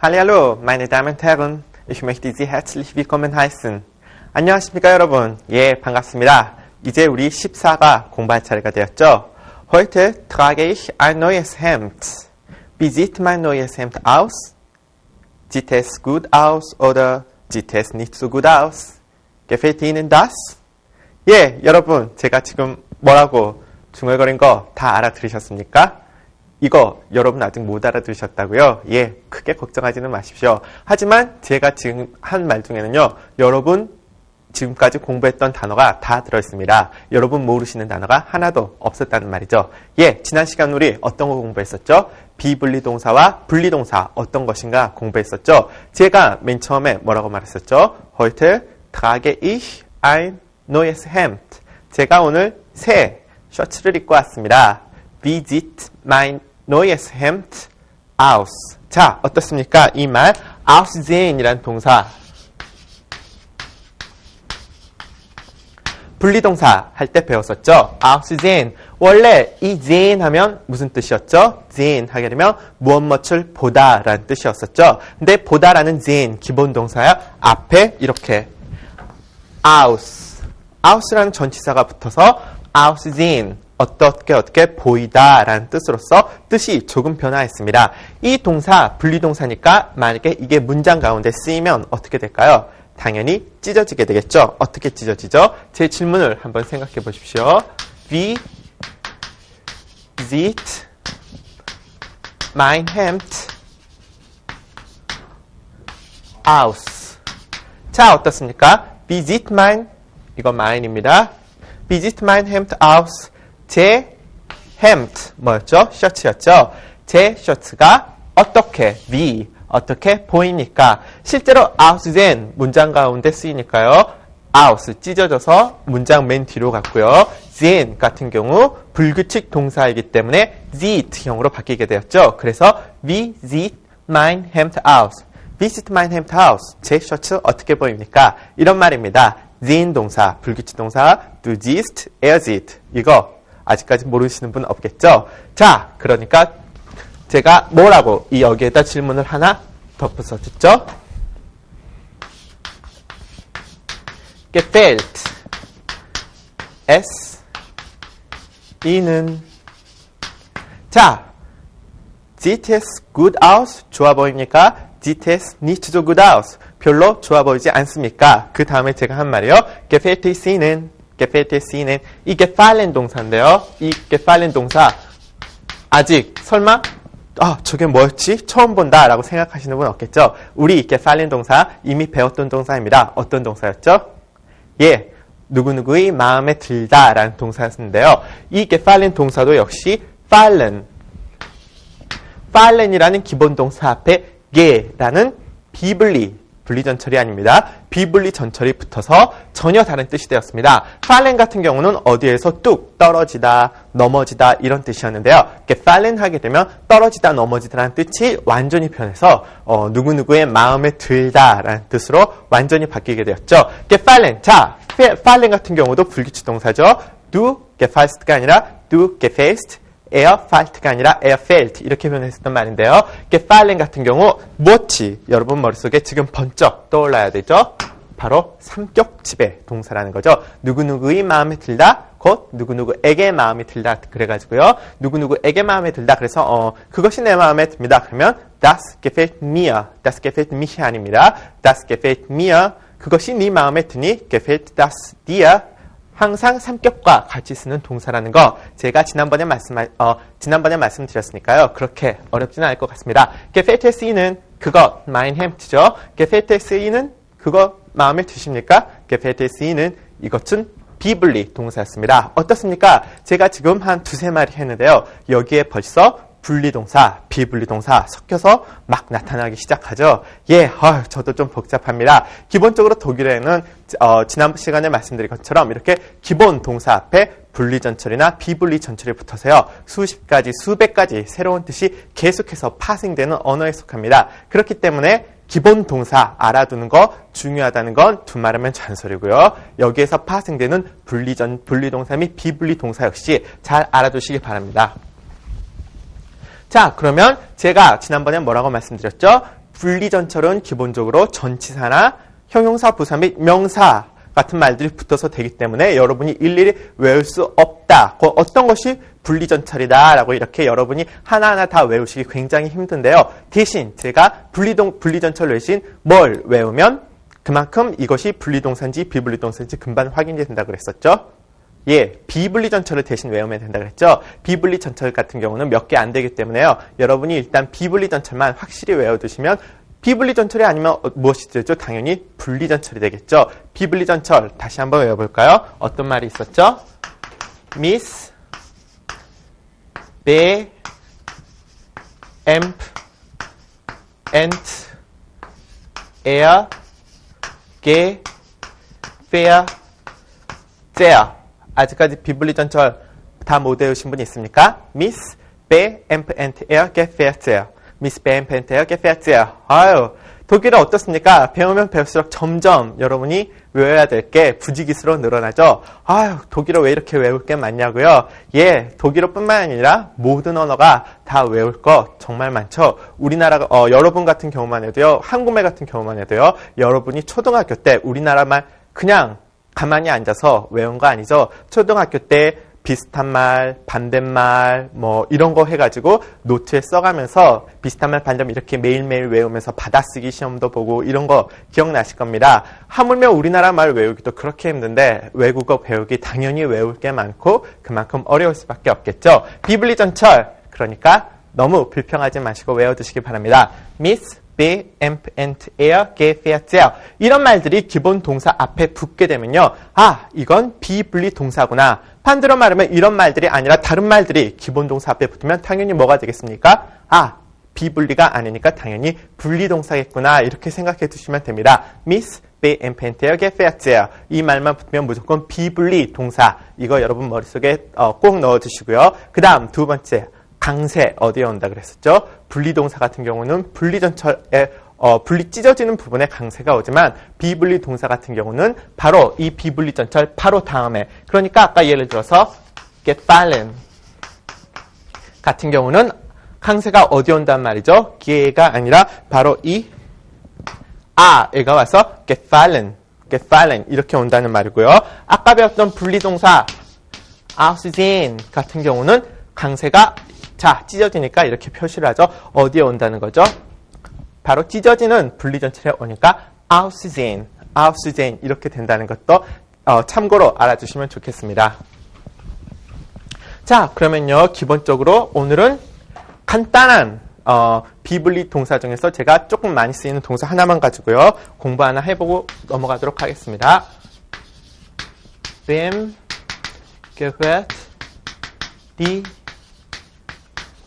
Hallihallo, meine Damen und Herren. Ich möchte Sie herzlich willkommen heißen. 안녕하십니까, 여러분. 예, 반갑습니다. 이제 우리 14가 공부할 차례가 되었죠. Heute trage ich ein neues Hemd. Wie sieht mein neues Hemd aus? Sieht es gut aus oder sieht es nicht so gut aus? Gefällt Ihnen das? 예, 여러분, 제가 지금 뭐라고 중얼거린 거 다 알아들으셨습니까? 이거 여러분 아직 못 알아들으셨다고요? 예, 크게 걱정하지는 마십시오. 하지만 제가 지금 한 말 중에는요, 여러분 지금까지 공부했던 단어가 다 들어있습니다. 여러분 모르시는 단어가 하나도 없었다는 말이죠. 예, 지난 시간 우리 어떤 거 공부했었죠? 비분리동사와 분리동사 어떤 것인가 공부했었죠. 제가 맨 처음에 뭐라고 말했었죠? Heute trage ich ein neues Hemd. 제가 오늘 새 셔츠를 입고 왔습니다. Wie sieht mein neues Hemd aus? 자, 어떻습니까? 이 말 aussehen 이란 동사, 분리동사 할 때 배웠었죠. aussehen. 원래 이 sehen 하면 무슨 뜻이었죠? sehen 하게 되면 무엇 무엇을 보다 라는 뜻이었었죠. 근데 보다라는 sehen 기본 동사야 앞에 이렇게 aus라는 전치사가 붙어서 aussehen 어떻게 보이다 라는 뜻으로서 뜻이 조금 변화했습니다. 이 동사 분리동사니까 만약에 이게 문장 가운데 쓰이면 어떻게 될까요? 당연히 찢어지게 되겠죠. 어떻게 찢어지죠? 제 질문을 한번 생각해 보십시오. Wie sieht mein Hemd aus? 자, 어떻습니까? Wie sieht mein, 이거 mine입니다. Wie sieht mein Hemd aus? 제 hemd, 뭐였죠? 셔츠였죠? 제 셔츠가 어떻게, 어떻게 보이니까. 실제로 aussehen 문장 가운데 쓰이니까요. aus, 찢어져서 문장 맨 뒤로 갔고요. sehen 같은 경우 불규칙 동사이기 때문에 sieht형으로 바뀌게 되었죠. 그래서 wie sieht mein Hemd aus? Wie sieht mein Hemd aus? 제 셔츠 어떻게 보입니까? 이런 말입니다. sehen 동사, 불규칙 동사, du siehst, er sieht. 이거 아직까지 모르시는 분 없겠죠? 자, 그러니까 제가 뭐라고 이 여기에다 질문을 하나 덧붙였죠? Gefällt es Ihnen? 자, sieht es gut aus? 좋아 보입니까? Sieht es nicht so gut aus? 별로 좋아 보이지 않습니까? 그 다음에 제가 한 말이요. Gefällt es Ihnen? Gefällt es Ihnen? 이 gefallen 동사인데요. 이 gefallen 동사 아직 설마 저게 뭐였지? 처음 본다 라고 생각하시는 분 없겠죠? 우리 gefallen 동사 이미 배웠던 동사입니다. 어떤 동사였죠? 예, 누구누구의 마음에 들다 라는 동사였는데요. 이 gefallen 동사도 역시 fallen이라는 기본 동사 앞에 ge라는 분리 전철이 아닙니다. 비분리 전철이 붙어서 전혀 다른 뜻이 되었습니다. fallen 같은 경우는 어디에서 뚝 떨어지다, 넘어지다 이런 뜻이었는데요. fallen 하게 되면 떨어지다, 넘어지다라는 뜻이 완전히 변해서 누구누구의 마음에 들다라는 뜻으로 완전히 바뀌게 되었죠. fallen. 자, fallen 같은 경우도 불규칙 동사죠. du gefällt가 아니라 du gefällst, 에어팔트가 아니라 에어펠트 이렇게 표현했었던 말인데요. gefallen 같은 경우 무엇이 여러분 머릿속에 지금 번쩍 떠올라야 되죠? 바로 삼격지배 동사라는 거죠. 누구누구의 마음에 들다, 곧 누구누구에게 마음에 들다 그래가지고요. 누구누구에게 마음에 들다 그래서 그것이 내 마음에 듭니다. 그러면 das gefällt mich 아닙니다. das gefällt mir 그것이 네 마음에 드니 gefällt das dir 항상 삼격과 같이 쓰는 동사라는 거 제가 지난번에 말씀드렸으니까요. 그렇게 어렵지는 않을 것 같습니다. gefällt es Ihnen 그거 mein Hemd죠. gefällt es Ihnen 그거 마음에 드십니까? gefällt es Ihnen 이것은 비분리 동사였습니다. 어떻습니까? 제가 지금 한 두세 마리 했는데요. 여기에 벌써 분리동사, 비분리동사 섞여서 막 나타나기 시작하죠. 예, 저도 좀 복잡합니다. 기본적으로 독일어에는 지난 시간에 말씀드린 것처럼 이렇게 기본 동사 앞에 분리전철이나 비분리전철이 붙어서요. 수십 가지, 수백 가지 새로운 뜻이 계속해서 파생되는 언어에 속합니다. 그렇기 때문에 기본 동사 알아두는 거 중요하다는 건 두말하면 잔소리고요. 여기에서 파생되는 분리동사 및 비분리동사 역시 잘 알아두시기 바랍니다. 자, 그러면 제가 지난번에 뭐라고 말씀드렸죠? 분리전철은 기본적으로 전치사나 형용사, 부사 및 명사 같은 말들이 붙어서 되기 때문에 여러분이 일일이 외울 수 없다. 어떤 것이 분리전철이다 라고 이렇게 여러분이 하나하나 다 외우시기 굉장히 힘든데요. 대신 제가 분리전철 대신 뭘 외우면 그만큼 이것이 분리동사인지 비분리동사인지 금방 확인이 된다고 그랬었죠. 예, 비분리전철을 대신 외우면 된다고 그랬죠. 비분리전철 같은 경우는 몇 개 안 되기 때문에요. 여러분이 일단 비분리전철만 확실히 외워두시면 비분리전철이 아니면 무엇이 되죠? 당연히 분리전철이 되겠죠. 비분리전철 다시 한번 외워볼까요? 어떤 말이 있었죠? miss, be, amp, ant, air, ge, fair, there. 아직까지 비분리전철 다 못 외우신 분 있습니까? miss, be, amp, ant, air, ge, fair, there. 미스 벤 펜테어 게페아츠야. 아유, 독일어 어떻습니까? 배우면 배울수록 점점 여러분이 외워야 될 게 부지기수로 늘어나죠. 아유, 독일어 왜 이렇게 외울 게 많냐고요? 예, 독일어뿐만 아니라 모든 언어가 다 외울 거 정말 많죠. 우리나라 여러분 같은 경우만 해도요, 한국말 같은 경우만 해도요, 여러분이 초등학교 때 우리나라 말 그냥 가만히 앉아서 외운 거 아니죠. 초등학교 때 비슷한 말, 반대말, 뭐 이런 거 해가지고 노트에 써가면서 비슷한 말, 반대말 이렇게 매일매일 외우면서 받아쓰기 시험도 보고 이런 거 기억나실 겁니다. 하물며 우리나라 말 외우기도 그렇게 힘든데 외국어 배우기 당연히 외울 게 많고 그만큼 어려울 수밖에 없겠죠. 비분리전철, 그러니까 너무 불평하지 마시고 외워두시기 바랍니다. Miss, be, amp, ant, air, ge, fair, there. 이런 말들이 기본 동사 앞에 붙게 되면요. 아, 이건 비분리 동사구나. 반대로 말하면 이런 말들이 아니라 다른 말들이 기본 동사 앞에 붙으면 당연히 뭐가 되겠습니까? 아, 비분리가 아니니까 당연히 분리동사겠구나. 이렇게 생각해 두시면 됩니다. Miss, be, amp, ant, air, ge, fair, there. 이 말만 붙으면 무조건 비분리 동사. 이거 여러분 머릿속에 꼭 넣어주시고요. 그 다음 두 번째. 강세 어디에 온다 그랬었죠? 분리동사 같은 경우는 분리전철에 분리 찢어지는 부분에 강세가 오지만 비분리 동사 같은 경우는 바로 이 비분리전철 바로 다음에, 그러니까 아까 예를 들어서 get fallen 같은 경우는 강세가 어디 온단 말이죠? 기회가 아니라 바로 이 얘가 와서 get fallen 이렇게 온다는 말이고요. 아까 배웠던 분리동사 aussehen 같은 경우는 강세가 찢어지니까 이렇게 표시를 하죠. 어디에 온다는 거죠? 바로 찢어지는 분리전철에 오니까 aussehen 이렇게 된다는 것도 참고로 알아주시면 좋겠습니다. 자, 그러면요. 기본적으로 오늘은 간단한 비분리 동사 중에서 제가 조금 많이 쓰이는 동사 하나만 가지고요. 공부 하나 해보고 넘어가도록 하겠습니다. Wem gehört die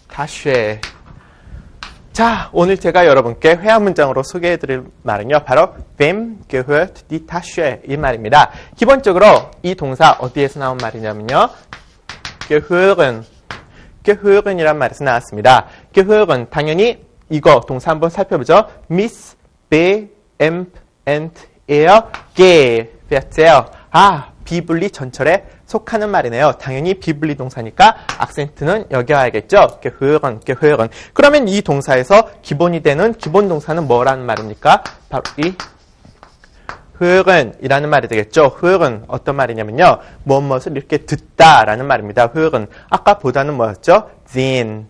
Tasche? 자, 오늘 제가 여러분께 회화 문장으로 소개해드릴 말은요. 바로 Wem gehört die Tasche? 이 말입니다. 기본적으로 이 동사 어디에서 나온 말이냐면요. gehören이란 말에서 나왔습니다. gehören, 당연히 이거 동사 한번 살펴보죠. miss, be, amp, ant, air, ge, fair. 비분리 전철에 속하는 말이네요. 당연히 비분리 동사니까 악센트는 여기 와야겠죠. gehören. 그러면 이 동사에서 기본이 되는 기본 동사는 뭐라는 말입니까? 바로 이 hören이라는 말이 되겠죠. hören 어떤 말이냐면요. 무엇을 이렇게 듣다라는 말입니다. hören. 아까보다는 뭐였죠? sehen.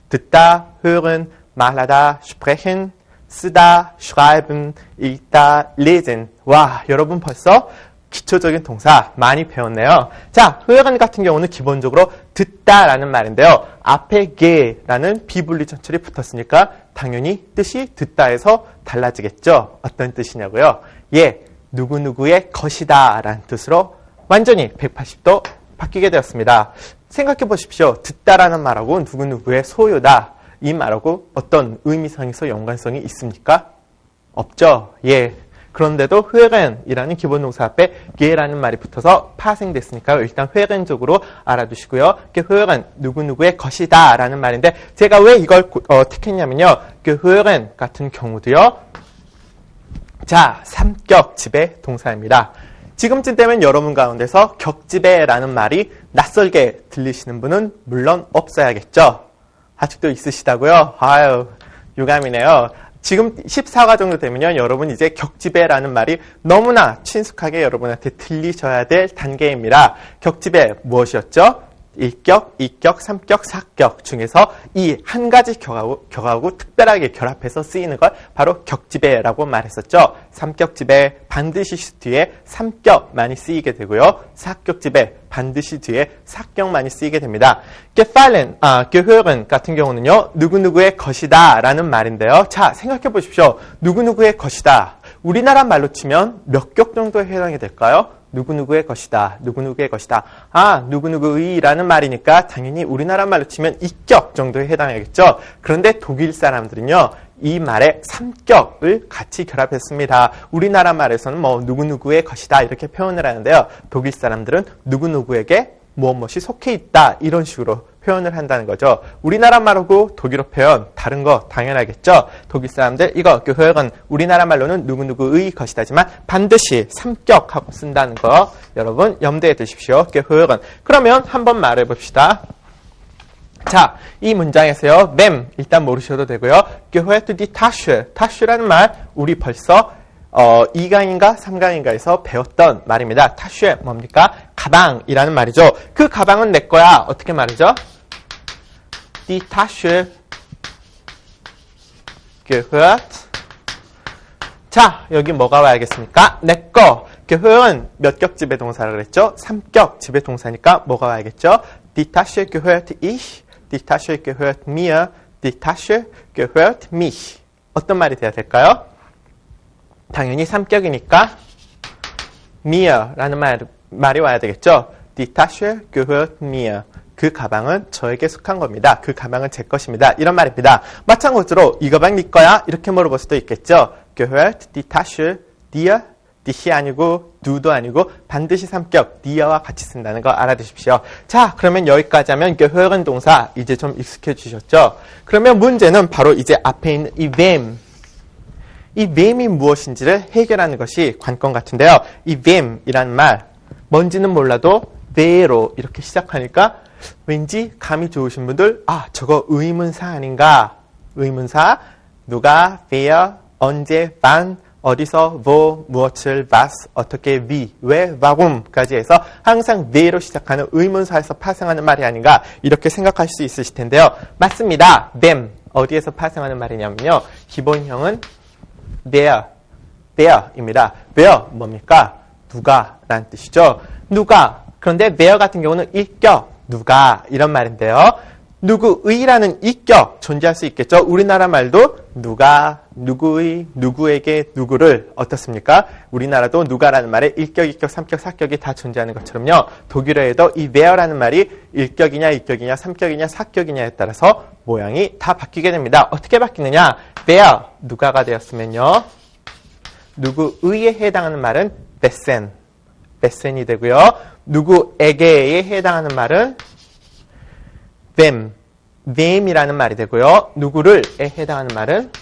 듣다, hören, 말하다, sprechen, 쓰다, schreiben, 읽다, lesen. 와, 여러분 벌써 기초적인 동사 많이 배웠네요. 자, hören 같은 경우는 기본적으로 듣다라는 말인데요. 앞에 ge라는 비분리 전철이 붙었으니까 당연히 뜻이 듣다에서 달라지겠죠. 어떤 뜻이냐고요? 예, 누구누구의 것이다 라는 뜻으로 완전히 180도 바뀌게 되었습니다. 생각해 보십시오. 듣다라는 말하고 누구누구의 소유다. 이 말하고 어떤 의미상에서 연관성이 있습니까? 없죠. 예. 그런데도 hören이라는 기본 동사 앞에 ge라는 말이 붙어서 파생됐으니까요. 일단 hören적으로 알아두시고요. hören, 누구누구의 것이다 라는 말인데 제가 왜 이걸 택했냐면요. hören 같은 경우도요. 자, 삼격 지배 동사입니다. 지금쯤 되면 여러분 가운데서 격지배라는 말이 낯설게 들리시는 분은 물론 없어야겠죠. 아직도 있으시다고요? 아유, 유감이네요. 지금 14가 정도 되면요, 여러분 이제 격집애라는 말이 너무나 친숙하게 여러분한테 들리셔야 될 단계입니다. 격집애 무엇이었죠? 1격, 2격, 3격, 4격 중에서 이 한 가지 격하고 특별하게 결합해서 쓰이는 걸 바로 격집애라고 말했었죠. 3격집애 반드시 뒤에 3격 많이 쓰이게 되고요. 4격집애 반드시 뒤에 4격 많이 쓰이게 됩니다. gefallen, gehören 같은 경우는요, 누구누구의 것이다 라는 말인데요. 자, 생각해 보십시오. 누구누구의 것이다. 우리나라 말로 치면 몇 격 정도에 해당이 될까요? 누구누구의 것이다. 누구누구의 것이다. 누구누구의라는 말이니까 당연히 우리나라 말로 치면 2격 정도에 해당하겠죠. 그런데 독일 사람들은요, 이 말에 3격을 같이 결합했습니다. 우리나라 말에서는 뭐 누구누구의 것이다 이렇게 표현을 하는데요. 독일 사람들은 누구누구에게 무엇이 속해 있다 이런 식으로 표현을 한다는 거죠. 우리나라 말하고 독일어 표현 다른 거 당연하겠죠. 독일 사람들 이거 gehören 우리나라 말로는 누구누구의 것이다지만 반드시 3격하고 쓴다는 거 여러분 염두에 두십시오. gehören. 그러면 한번 말해 봅시다. 자, 이 문장에서요. wem 일단 모르셔도 되고요. gehört die Tasche. Tasche라는 말 우리 벌써 2강인가 3강인가에서 배웠던 말입니다. 타슈에 뭡니까? 가방이라는 말이죠. 그 가방은 내 거야. 어떻게 말이죠? Die Tasche gehört. 자, 여기 뭐가 와야겠습니까? 내 거. gehören 몇 격 지배 동사라 그랬죠? 3격 지배 동사니까 뭐가 와야겠죠? Die Tasche gehört ich. Die Tasche gehört mir. Die Tasche gehört mich. 어떤 말이 돼야 될까요? 당연히 3격이니까 mir라는 말이 와야 되겠죠. Die Tasche gehört mir. 그 가방은 저에게 속한 겁니다. 그 가방은 제 것입니다. 이런 말입니다. 마찬가지로 이 가방 네 거야? 이렇게 물어볼 수도 있겠죠. gehört die Tasche dir? di시 아니고 du도 아니고 반드시 3격 dir와 같이 쓴다는 거 알아두십시오. 자, 그러면 여기까지 하면 gehören 동사 이제 좀 익숙해지셨죠? 그러면 문제는 바로 이제 앞에 있는 이 wem. 이 wem이 무엇인지를 해결하는 것이 관건 같은데요. 이 wem이라는 말 뭔지는 몰라도 the로 이렇게 시작하니까 왠지 감이 좋으신 분들 저거 의문사 아닌가? 의문사 누가, wer, 언제, wann, 어디서, wo, 무엇을, was, 어떻게, wie, 왜, warum 까지 해서 항상 the로 시작하는 의문사에서 파생하는 말이 아닌가 이렇게 생각할 수 있으실 텐데요. 맞습니다. them 어디에서 파생하는 말이냐면요. 기본형은 there입니다. where 뭡니까? 누가 라는 뜻이죠. 누가. 그런데 where 같은 경우는 1격 누가 이런 말인데요. 누구의라는 2격 존재할 수 있겠죠. 우리나라 말도 누가, 누구의, 누구에게, 누구를 어떻습니까? 우리나라도 누가라는 말에 1격, 2격, 3격, 4격이 다 존재하는 것처럼요. 독일어에도 이 where라는 말이 1격이냐, 2격이냐, 3격이냐, 4격이냐에 따라서 모양이 다 바뀌게 됩니다. 어떻게 바뀌느냐? where, 누가가 되었으면요. 누구의에 해당하는 말은 wessen이 되고요. 누구에게에 해당하는 말은 wem이라는 말이 되고요. 누구를에 해당하는 말은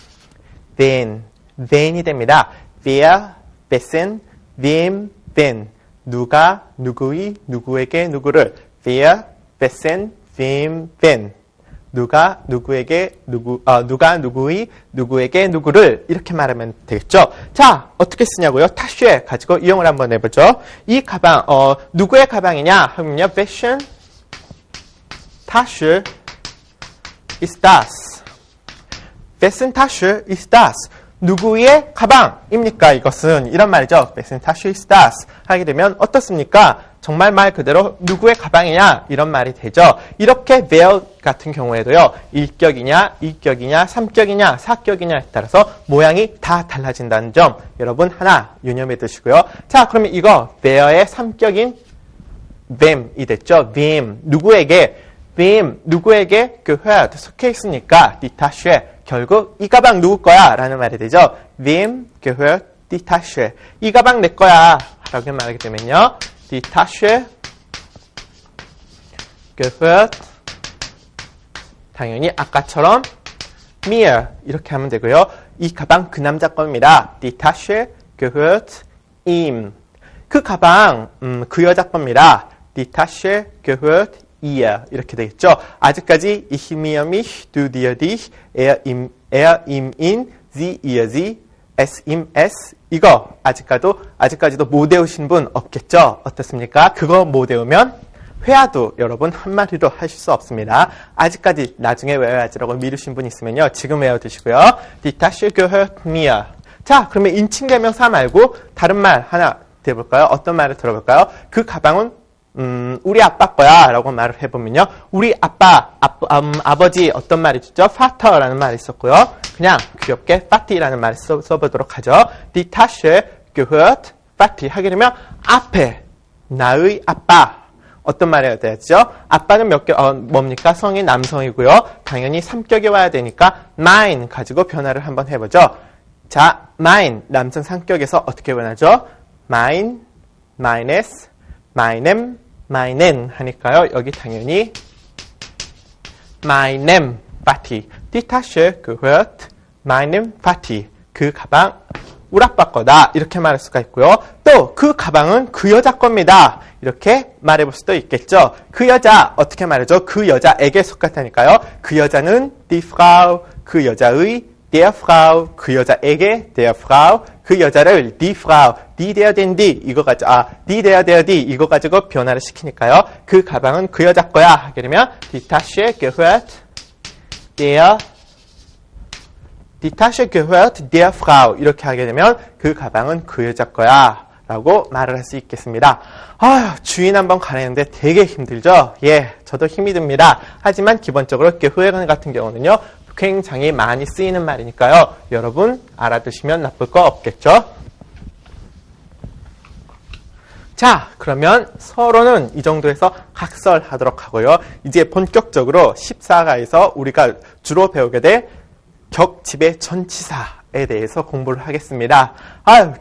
then이 됩니다. wer, wessen, wem, then. 누가, 누구의, 누구에게, 누구를. wer, wessen, wem, then. 누가, 누구에게, 누가, 누구의, 누구에게, 누구를. 이렇게 말하면 되겠죠. 자, 어떻게 쓰냐고요? 타슈에 가지고 이용을 한번 해보죠. 이 가방, 누구의 가방이냐? 하면요. Wessen Tasche ist das? Wessen Tasche ist das? 누구의 가방입니까? 이것은 이런 말이죠. Wessen Tasche ist das? 하게 되면 어떻습니까? 정말 말 그대로 누구의 가방이냐? 이런 말이 되죠. 이렇게 where 같은 경우에도요. 1격이냐, 2격이냐, 3격이냐, 4격이냐에 따라서 모양이 다 달라진다는 점 여러분 하나 유념해 두시고요. 자, 그러면 이거 where의 3격인 wem이 됐죠. wem, 누구에게 wem, 누구에게 gehört, 속해 있으니까 die Tasche, 결국 이 가방 누구 거야? 라는 말이 되죠. wem gehört die Tasche. 이 가방 내 거야. 라고 말하게 되면요. die Tasche gehört 당연히 아까처럼 mir 이렇게 하면 되고요. 이 가방 그 남자 겁니다. die Tasche gehört ihm. 그 가방 그 여자 겁니다. die Tasche gehört ihr 이렇게 되겠죠. 아직까지 ich mir mich, du dir dich, er ihm er, ihm, ihn, sie, ihr, sie, es, ihm, es. 이거 아직까지도 못 외우신 분 없겠죠? 어떻습니까? 그거 못 외우면 회화도 여러분 한마디도 하실 수 없습니다. 아직까지 나중에 외워야지라고 미루신 분 있으면요. 지금 외워두시고요. Die Tasche gehört mir. 자, 그러면 인칭대명사 말고 다른 말 하나 들어볼까요? 어떤 말을 들어볼까요? 그 가방은 우리 아빠 거야 라고 말을 해보면요. 우리 아버지 어떤 말이 있죠? Vater라는 말이 있었고요. 그냥 귀엽게 Vati라는 말을 써보도록 하죠. Die Tasche gehört Vati 하게 되면 앞에 나의 아빠. 어떤 말이어야 되죠? 아빠는 뭡니까? 성인 남성이고요. 당연히 삼격이 와야 되니까 mine 가지고 변화를 한번 해보죠. 자, mine 남성 상격에서 어떻게 변하죠? mine, meines, meinem, meinen 하니까요. 여기 당연히 meinem Vati. Die Tasche gehört meinem Vati. 그 가방 우리 아빠 거다. 이렇게 말할 수가 있고요. 또 그 가방은 그 여자 겁니다. 이렇게 말해볼 수도 있겠죠. 그 여자 어떻게 말하죠? 그 여자에게 속하다니까요. 그 여자는 die Frau, 그 여자의 der Frau, 그 여자에게 der Frau, 그 여자를 die Frau, die der den die 이거 가지고 die der der die 이거 가지고 변화를 시키니까요. 그 가방은 그 여자 거야 하게 되면 die Tasche gehört Die Tasche gehört der Frau. 이렇게 하게 되면 그 가방은 그 여자 거야 라고 말을 할 수 있겠습니다. 주인 한번 가리는데 되게 힘들죠? 예, 저도 힘이 듭니다. 하지만 기본적으로 gehören 같은 경우는요. 굉장히 많이 쓰이는 말이니까요. 여러분 알아두시면 나쁠 거 없겠죠? 자, 그러면 서로는 이 정도에서 학설하도록 하고요. 이제 본격적으로 14가에서 우리가 주로 배우게 될 격집의 전치사에 대해서 공부를 하겠습니다.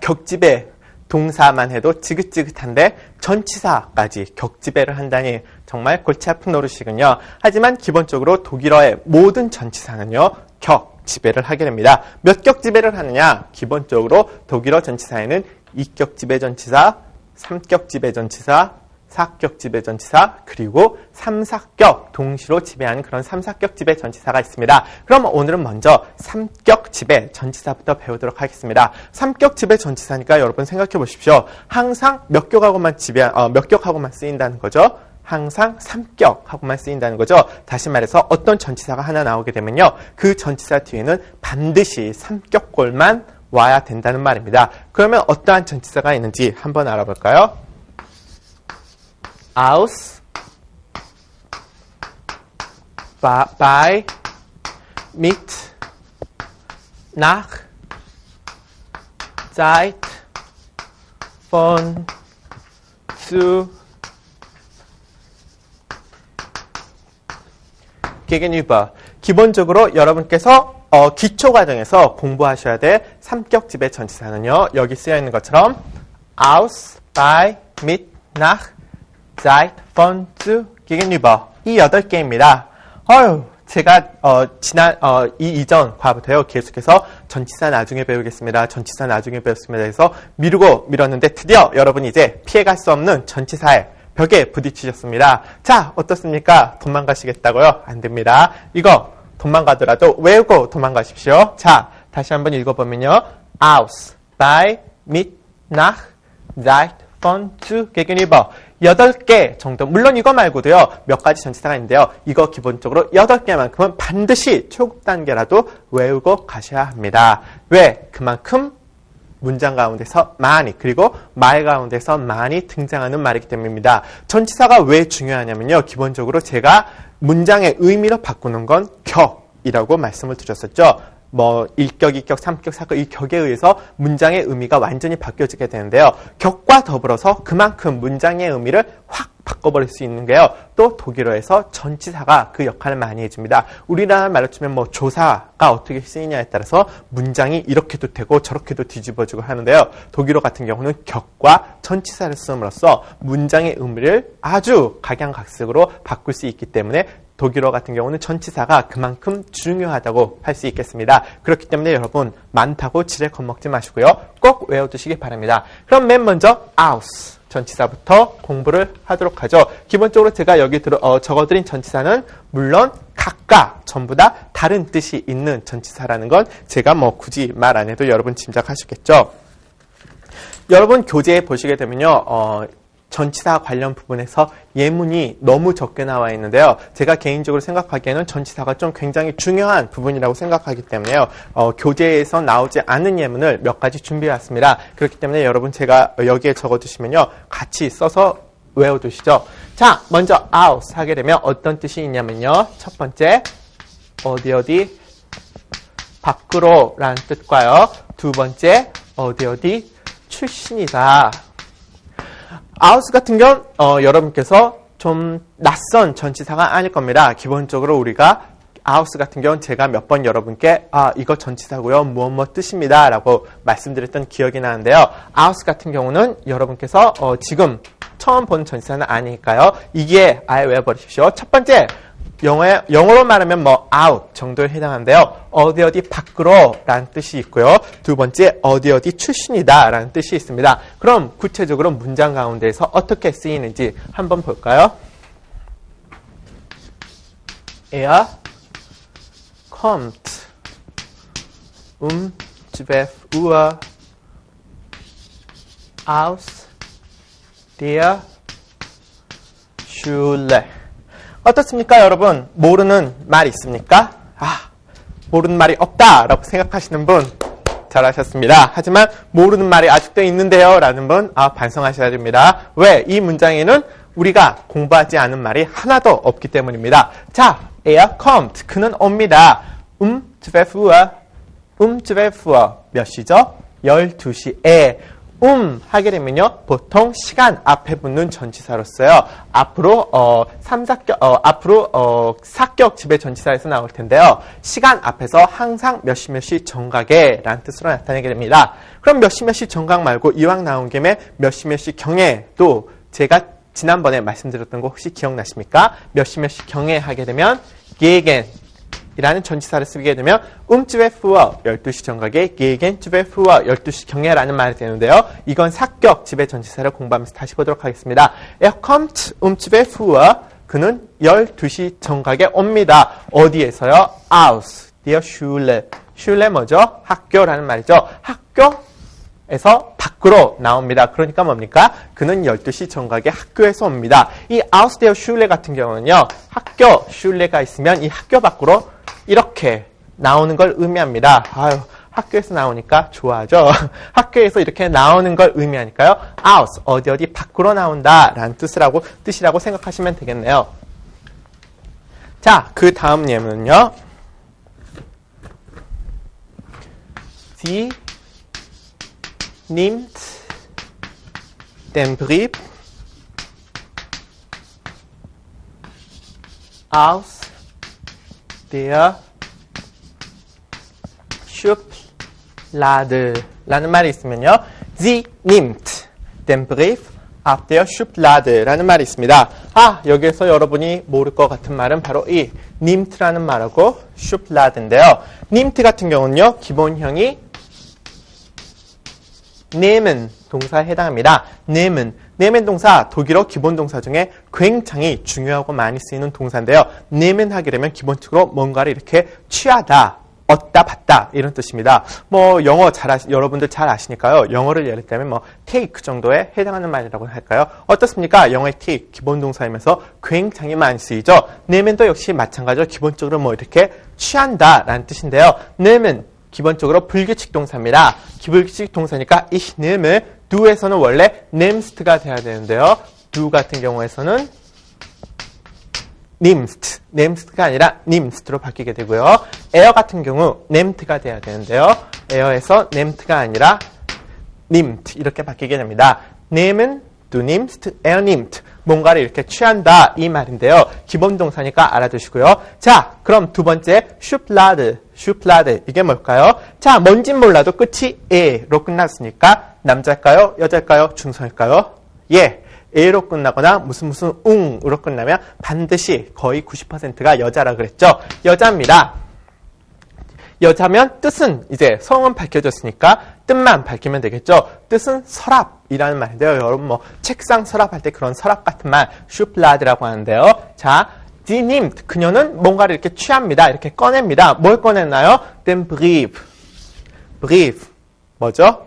격집의 동사만 해도 지긋지긋한데 전치사까지 격지배를 한다니 정말 골치 아픈 노릇이군요. 하지만 기본적으로 독일어의 모든 전치사는요. 격지배를 하게 됩니다. 몇 격지배를 하느냐? 기본적으로 독일어 전치사에는 2격 지배 전치사, 3격 지배 전치사, 4격 지배 전치사, 그리고 3, 4격 동시로 지배하는 그런 3, 4격 지배 전치사가 있습니다. 그럼 오늘은 먼저 3격 지배 전치사부터 배우도록 하겠습니다. 3격 지배 전치사니까 여러분 생각해 보십시오. 항상 몇 격하고만 쓰인다는 거죠. 항상 3격하고만 쓰인다는 거죠. 다시 말해서 어떤 전치사가 하나 나오게 되면요. 그 전치사 뒤에는 반드시 3격꼴만 와야 된다는 말입니다. 그러면 어떠한 전치사가 있는지 한번 알아볼까요? aus, bei, mit, nach, seit, von, zu, gegenüber. 기본적으로 여러분께서 기초과정에서 공부하셔야 될 3격 지배 전치사는요. 여기 쓰여 있는 것처럼 aus, bei, mit, nach, seit, von, zu, gegenüber. 이 8개입니다. 제가 이전 과부터요. 계속해서 전치사 나중에 배우겠습니다. 전치사 나중에 배웠습니다. 해서 미뤘는데 드디어 여러분 이제 피해갈 수 없는 전치사의 벽에 부딪히셨습니다. 자, 어떻습니까? 도망가시겠다고요? 안 됩니다. 이거 도망가더라도 외우고 도망가십시오. 자, 다시 한번 읽어보면요. aus, bei, mit, nach, seit, von, zu, gegenüber. 8개 정도. 물론 이거 말고도요. 몇 가지 전치사가 있는데요. 이거 기본적으로 8개만큼은 반드시 초급 단계라도 외우고 가셔야 합니다. 왜? 그만큼 문장 가운데서 많이 그리고 말 가운데서 많이 등장하는 말이기 때문입니다. 전치사가 왜 중요하냐면요. 기본적으로 제가 문장의 의미로 바꾸는 건 격이라고 말씀을 드렸었죠. 1격, 2격, 3격, 4격 이 격에 의해서 문장의 의미가 완전히 바뀌어지게 되는데요. 격과 더불어서 그만큼 문장의 의미를 확 바꿔버릴 수 있는 게요. 또 독일어에서 전치사가 그 역할을 많이 해줍니다. 우리나라 말로 치면 조사가 어떻게 쓰이냐에 따라서 문장이 이렇게도 되고 저렇게도 뒤집어지고 하는데요. 독일어 같은 경우는 격과 전치사를 쓰므로써 문장의 의미를 아주 각양각색으로 바꿀 수 있기 때문에 독일어 같은 경우는 전치사가 그만큼 중요하다고 할 수 있겠습니다. 그렇기 때문에 여러분 많다고 지레 겁먹지 마시고요. 꼭 외워두시기 바랍니다. 그럼 맨 먼저 aus 전치사부터 공부를 하도록 하죠. 기본적으로 제가 여기 적어드린 전치사는 물론 각각 전부 다 다른 뜻이 있는 전치사라는 건 제가 뭐 굳이 말 안 해도 여러분 짐작하시겠죠. 여러분 교재에 보시게 되면요. 전치사 관련 부분에서 예문이 너무 적게 나와 있는데요. 제가 개인적으로 생각하기에는 전치사가 좀 굉장히 중요한 부분이라고 생각하기 때문에요. 교재에서 나오지 않은 예문을 몇 가지 준비해 왔습니다. 그렇기 때문에 여러분 제가 여기에 적어두시면요. 같이 써서 외워두시죠. 자, 먼저 aus 하게 되면 어떤 뜻이 있냐면요. 첫 번째, 어디 밖으로 라는 뜻과요. 두 번째, 어디 출신이다. aus 같은 경우는 여러분께서 좀 낯선 전치사가 아닐 겁니다. 기본적으로 우리가 aus 같은 경우는 제가 몇 번 여러분께 이거 전치사고요. 무엇 뜻입니다. 라고 말씀드렸던 기억이 나는데요. aus 같은 경우는 여러분께서 지금 처음 보는 전치사는 아니니까요. 이게 아예 외워버리십시오. 첫 번째, 영어로 말하면 out 정도에 해당하는데요. 어디 밖으로 라는 뜻이 있고요. 두 번째, 어디 출신이다 라는 뜻이 있습니다. 그럼 구체적으로 문장 가운데에서 어떻게 쓰이는지 한번 볼까요? Er kommt um 12 Uhr aus der Schule. 어떻습니까, 여러분? 모르는 말이 있습니까? 모르는 말이 없다라고 생각하시는 분 잘하셨습니다. 하지만 모르는 말이 아직도 있는데요 라는 분 반성하셔야 됩니다. 왜? 이 문장에는 우리가 공부하지 않은 말이 하나도 없기 때문입니다. 자, er kommt. 그는 옵니다. 12 Uhr. 몇 시죠? 12시에. 하게 되면요, 보통 시간 앞에 붙는 전치사로서요, 앞으로 사격 지배 전치사에서 나올 텐데요, 시간 앞에서 항상 몇 시 정각에 라는 뜻으로 나타내게 됩니다. 그럼 몇 시 정각 말고 이왕 나온 김에 몇 시 경에도 제가 지난번에 말씀드렸던 거 혹시 기억나십니까? 몇 시 경에 하게 되면 gegen 이라는 전치사를 쓰게 되면 12 Uhr 12시 정각에 gegen 12 Uhr 12시 경에라는 말이 되는데요. 이건 사격 지배 전치사를 공부하면서 다시 보도록 하겠습니다. Er kommt 12 Uhr 그는 12시 정각에 옵니다. 어디에서요? aus der Schule. Schule 뭐죠? 학교라는 말이죠. 학교에서 밖으로 나옵니다. 그러니까 뭡니까? 그는 12시 정각에 학교에서 옵니다. 이 aus der Schule 같은 경우는요. 학교, Schule가 있으면 이 학교 밖으로 이렇게 나오는 걸 의미합니다. 학교에서 나오니까 좋아하죠. 학교에서 이렇게 나오는 걸 의미하니까요. aus, 어디 밖으로 나온다 라는 뜻이라고 생각하시면 되겠네요. 자, 그 다음 예문은요. Sie nimmt den Brief aus der Schublade 라는 말이 있으면요. Sie nimmt den Brief aus der Schublade 라는 말이 있습니다. 여기에서 여러분이 모를 것 같은 말은 바로 이 nimmt라는 말하고 Schublade인데요. nimmt 같은 경우는요. 기본형이 nehmen 동사에 해당합니다. nehmen 동사, 독일어 기본 동사 중에 굉장히 중요하고 많이 쓰이는 동사인데요. nehmen 하게 되면 기본적으로 뭔가를 이렇게 취하다, 얻다, 받다 이런 뜻입니다. 영어 여러분들 잘 아시니까요. 영어를 예를 들면 take 정도에 해당하는 말이라고 할까요? 어떻습니까? 영어의 take 기본 동사이면서 굉장히 많이 쓰이죠. nemen도 역시 마찬가지로 기본적으로 이렇게 취한다라는 뜻인데요. nehmen 기본적으로 불규칙 동사입니다. 불규칙 동사니까 ich nehme, do에서는 원래 nimmst가 돼야 되는데요. do 같은 경우에서는 nimmst가 아니라 nimmst로 바뀌게 되고요. er 같은 경우 nehmt가 돼야 되는데요. er에서 nehmt가 아니라 nimmt 이렇게 바뀌게 됩니다. nehmen, du nimmst, er nimmt. 뭔가를 이렇게 취한다 이 말인데요. 기본 동사니까 알아두시고요. 자, 그럼 두 번째 Schublade 이게 뭘까요? 자, 뭔진 몰라도 끝이 에로 끝났으니까 남자일까요? 여자일까요? 중성일까요? 예, 에로 끝나거나 무슨 웅으로 끝나면 반드시 거의 90%가 여자라 그랬죠. 여자입니다. 여자면 뜻은 이제 성은 밝혀졌으니까 뜻만 밝히면 되겠죠. 뜻은 서랍이라는 말인데요. 여러분 뭐 책상 서랍할 때 그런 서랍 같은 말 슈플라드라고 하는데요. 자, die nimmt 그녀는 뭔가를 이렇게 취합니다. 이렇게 꺼냅니다. 뭘 꺼냈나요? Den Brief. Brief 뭐죠?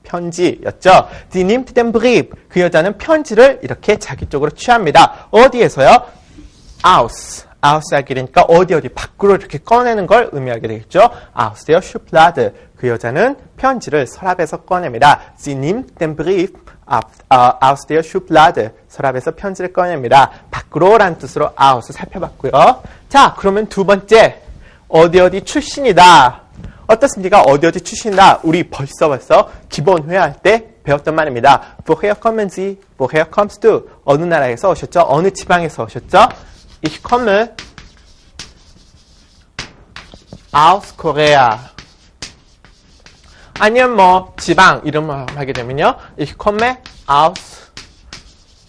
편지였죠. Die nimmt den Brief. 그 여자는 편지를 이렇게 자기 쪽으로 취합니다. 어디에서요? Aus. 아우스하기니까 어디 밖으로 이렇게 꺼내는 걸 의미하게 되겠죠. Aus der Schublade. 그 여자는 편지를 서랍에서 꺼냅니다. Sie nimmt den Brief aus der Schublade. 서랍에서 편지를 꺼냅니다. 밖으로라는 뜻으로 aus 살펴봤고요. 자, 그러면 두 번째 어디 출신이다. 어떻습니까? 어디 출신이다. 우리 벌써 기본 회화할 때 배웠던 말입니다. Woher kommen Sie? Woher kommst du? 어느 나라에서 오셨죠? 어느 지방에서 오셨죠? Ich komme aus Korea. 아니면 뭐 지방 이름을 하게 되면요. Ich komme aus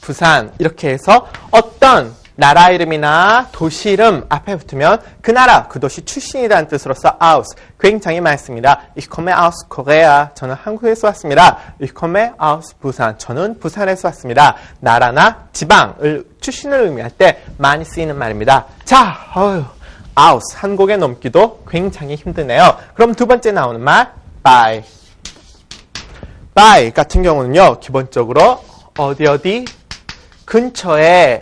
부산. 이렇게 해서 어떤 나라 이름이나 도시 이름 앞에 붙으면 그 나라, 그 도시 출신이라는 뜻으로서 aus 굉장히 많습니다. Ich komme aus Korea. 저는 한국에서 왔습니다. Ich komme aus 부산. 저는 부산에서 왔습니다. 나라나 지방을 출신을 의미할 때 많이 쓰이는 말입니다. 자, aus 한 곡에 넘기도 굉장히 힘드네요. 그럼 두 번째 나오는 말 by. by 같은 경우는요. 기본적으로 어디 근처에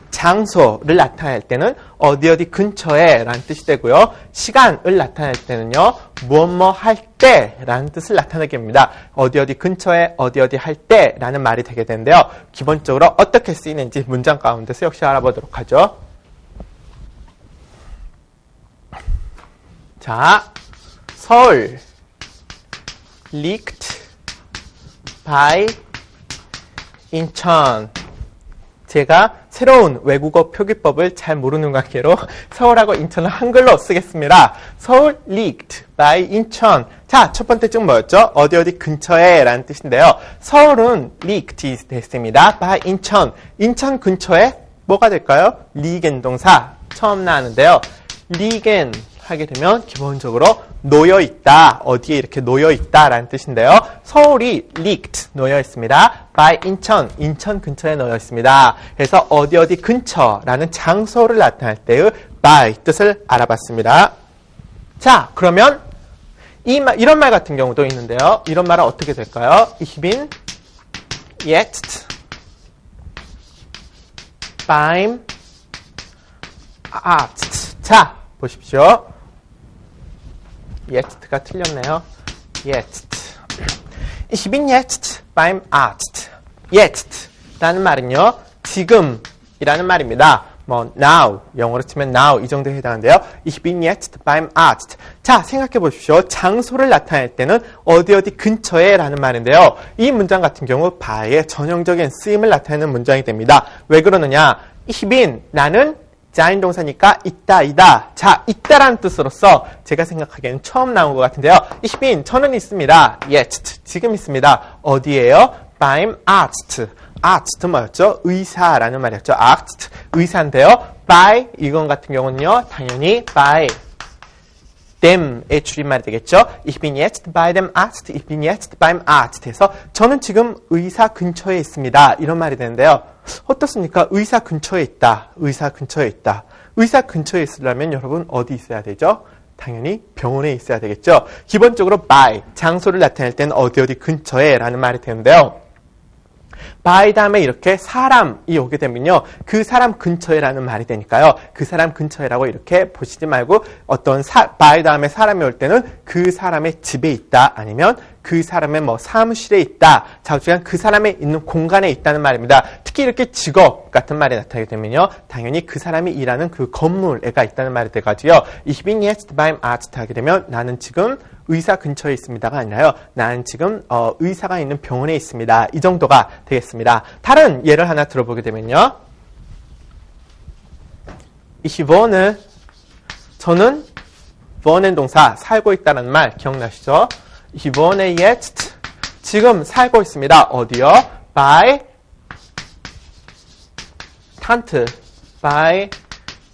장소를 나타낼 때는 어디 근처에 라는 뜻이 되고요. 시간을 나타낼 때는요. 무엇 할 때 라는 뜻을 나타내게 됩니다. 어디 근처에 어디 할 때 라는 말이 되게 되는데요. 기본적으로 어떻게 쓰이는지 문장 가운데서 역시 알아보도록 하죠. 자, 서울 liegt bei 인천. 제가 새로운 외국어 표기법을 잘 모르는 관계로 서울하고 인천을 한글로 쓰겠습니다. 서울 liegt by 인천. 자, 첫 번째 중 뭐였죠? 어디 근처에 라는 뜻인데요. 서울은 liegt 됐습니다. by 인천. 인천 근처에 뭐가 될까요? liegen 동사 처음 나왔는데요. liegen 하게 되면 기본적으로 놓여 있다. 어디에 이렇게 놓여 있다 라는 뜻인데요. 서울이 liegt 놓여 있습니다. by 인천, 인천 근처에 놓여 있습니다. 그래서 어디 근처라는 장소를 나타낼 때의 by 뜻을 알아봤습니다. 자, 그러면 이런 말 같은 경우도 있는데요. 이런 말은 어떻게 될까요? Ich bin jetzt beim Arzt. 자, 보십시오. yest가 틀렸네요. jetzt. Ich bin jetzt beim Arzt. jetzt 라는 말은요. 지금이라는 말입니다. 뭐 now, 영어로 치면 now 이 정도에 해당하는데요. Ich bin jetzt beim Arzt. 자, 생각해 보십시오. 장소를 나타낼 때는 어디 근처에 라는 말인데요. 이 문장 같은 경우 by의 전형적인 쓰임을 나타내는 문장이 됩니다. 왜 그러느냐? Ich bin, 나는 자인 동사니까 있다. 자, 있다라는 뜻으로서 제가 생각하기에는 처음 나온 것 같은데요. Ich bin, 저는 있습니다. jetzt, 지금 있습니다. 어디에요? beim Arzt. Arzt 뭐였죠? 의사라는 말이었죠. Arzt, 의사인데요. by, 이건 같은 경우는요. 당연히 by them의 줄임말이 되겠죠. Ich bin jetzt bei dem Arzt. Ich bin jetzt beim Arzt 해서 저는 지금 의사 근처에 있습니다. 이런 말이 되는데요. 어떻습니까? 의사 근처에 있다. 의사 근처에 있다. 의사 근처에 있으려면 여러분 어디 있어야 되죠? 당연히 병원에 있어야 되겠죠. 기본적으로 by, 장소를 나타낼 때는 어디 근처에 라는 말이 되는데요. by 다음에 이렇게 사람이 오게 되면요. 그 사람 근처에라는 말이 되니까요. 그 사람 근처에라고 이렇게 보시지 말고 어떤 by 다음에 사람이 올 때는 그 사람의 집에 있다. 아니면 그 사람의 뭐 사무실에 있다. 자우지간 그 사람의 있는 공간에 있다는 말입니다. 특히 이렇게 직업 같은 말이 나타나게 되면요. 당연히 그 사람이 일하는 그 건물에가 있다는 말이 돼가지고요. Ich bin jetzt beim Arzt 하게 되면 나는 지금 의사 근처에 있습니다가 아니라요. 나는 지금 의사가 있는 병원에 있습니다. 이 정도가 되겠습니다. 다른 예를 하나 들어보게 되면요. Ich wohne. 저는 wohnen 동사 살고 있다는 말 기억나시죠? Ich wohne jetzt. 지금 살고 있습니다. 어디요? Bei Tante. Bei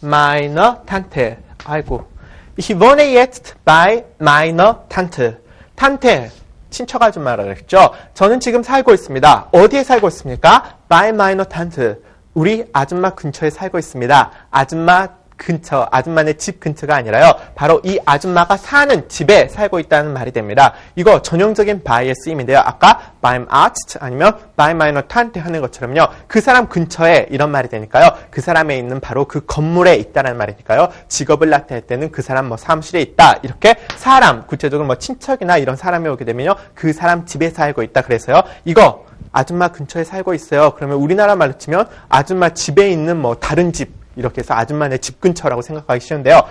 meiner Tante. 아이고. Ich wohne jetzt bei meiner Tante. Tante. 친척 아줌마라고 했죠. 저는 지금 살고 있습니다. 어디에 살고 있습니까? By meiner Tante. 우리 아줌마 근처에 살고 있습니다. 아줌마 근처, 아줌마네 집 근처가 아니라요. 바로 이 아줌마가 사는 집에 살고 있다는 말이 됩니다. 이거 전형적인 by의 쓰임인데요. 아까 beim Arzt 아니면 by meiner Tante 하는 것처럼요. 그 사람 근처에 이런 말이 되니까요. 그 사람에 있는 바로 그 건물에 있다는 말이니까요. 직업을 나타낼 때는 그 사람 뭐 사무실에 있다. 이렇게 사람, 구체적으로 뭐 친척이나 이런 사람이 오게 되면요. 그 사람 집에 살고 있다. 그래서요. 이거 아줌마 근처에 살고 있어요. 그러면 우리나라 말로 치면 아줌마 집에 있는 뭐 다른 집 이렇게 해서 아줌마네 집 근처라고 생각하기 쉬운데요.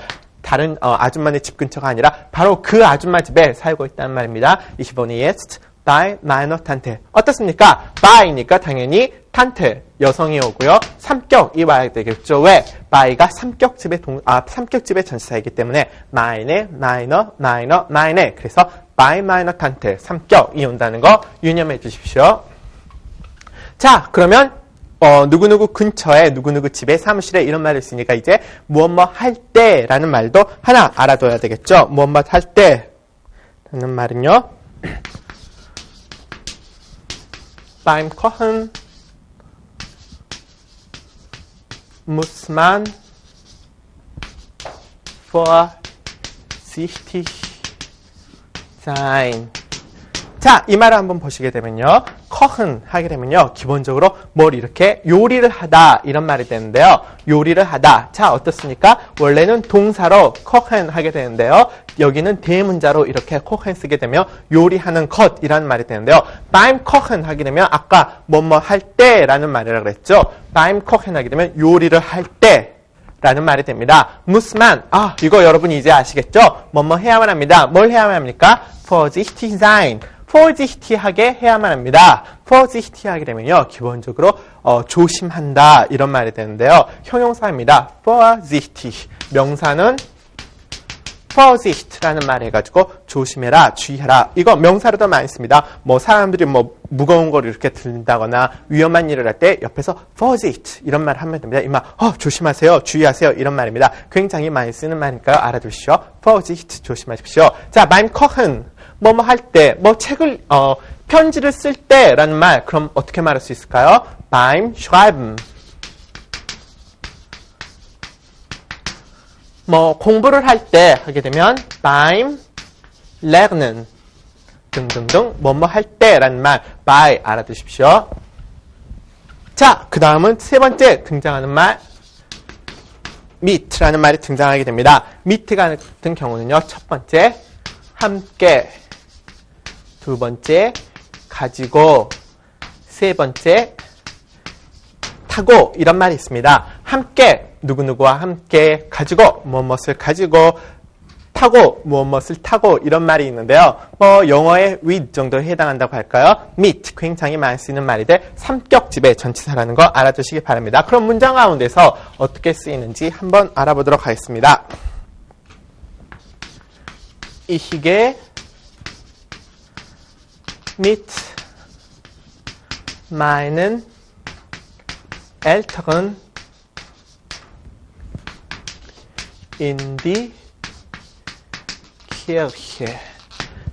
다른 아줌마네 집 근처가 아니라 바로 그 아줌마 집에 살고 있다는 말입니다. Ich wohne jetzt bei meiner Tante. 어떻습니까? by니까 당연히 Tante 여성이 오고요. 삼격이 와야 되겠죠. 왜? by가 삼격집의 전치사이기 때문에 meine, meine. 그래서 by meiner Tante 삼격이 온다는 거 유념해 주십시오. 자, 그러면 누구누구 근처에 누구누구 집에 사무실에 이런 말을 쓰니까 이제 무엇뭐 할 때라는 말도 하나 알아둬야 되겠죠. 무엇뭐 할 때라는 말은요. Beim Kochen muss man vorsichtig sein. 자, 이 말을 한번 보시게 되면요. kochen 하게 되면요. 기본적으로 뭘 이렇게 요리를 하다 이런 말이 되는데요. 요리를 하다. 자, 어떻습니까? 원래는 동사로 kochen 하게 되는데요. 여기는 대문자로 이렇게 kochen 쓰게 되면 요리하는 것이라는 말이 되는데요. beim kochen 하게 되면 아까 뭐뭐 할 때라는 말이라고 그랬죠. beim kochen 하게 되면 요리를 할 때 라는 말이 됩니다. muss man. 이거 여러분 이제 아시겠죠? 뭐뭐 해야만 합니다. 뭘 해야만 합니까? vorsichtig sein. vorsichtig하게 해야만 합니다. vorsichtig하게 되면요. 기본적으로 조심한다 이런 말이 되는데요. 형용사입니다. vorsichtig. 명사는 vorsicht라는 말을 해가지고 조심해라, 주의해라. 이거 명사로도 많이 씁니다. 뭐 사람들이 뭐 무거운 걸 이렇게 들다거나 위험한 일을 할 때 옆에서 vorsicht 이런 말을 하면 됩니다. 이 말, 조심하세요, 주의하세요 이런 말입니다. 굉장히 많이 쓰는 말이니까요. 알아두시죠. vorsicht 조심하십시오. 자, beim Kochen 뭐뭐 할 때, 뭐 책을 편지를 쓸 때라는 말, 그럼 어떻게 말할 수 있을까요? beim Schreiben. 뭐 공부를 할 때 하게 되면 beim Lernen 등등등 뭐뭐 할 때라는 말 by 알아두십시오. 자, 그 다음은 세 번째 등장하는 말 mit라는 말이 등장하게 됩니다. mit 같은 경우는요. 첫 번째 함께, 두 번째 가지고, 세 번째 타고 이런 말이 있습니다. 함께 누구누구와 함께, 가지고 무엇을 가지고, 타고 무엇을 타고 이런 말이 있는데요. 뭐 영어의 with 정도에 해당한다고 할까요? meet 굉장히 많이 쓰이는 말인데 삼격집의 전치사라는 거 알아두시기 바랍니다. 그럼 문장 가운데서 어떻게 쓰이는지 한번 알아보도록 하겠습니다. Ich gehe mit meinen Eltern in die Kirche.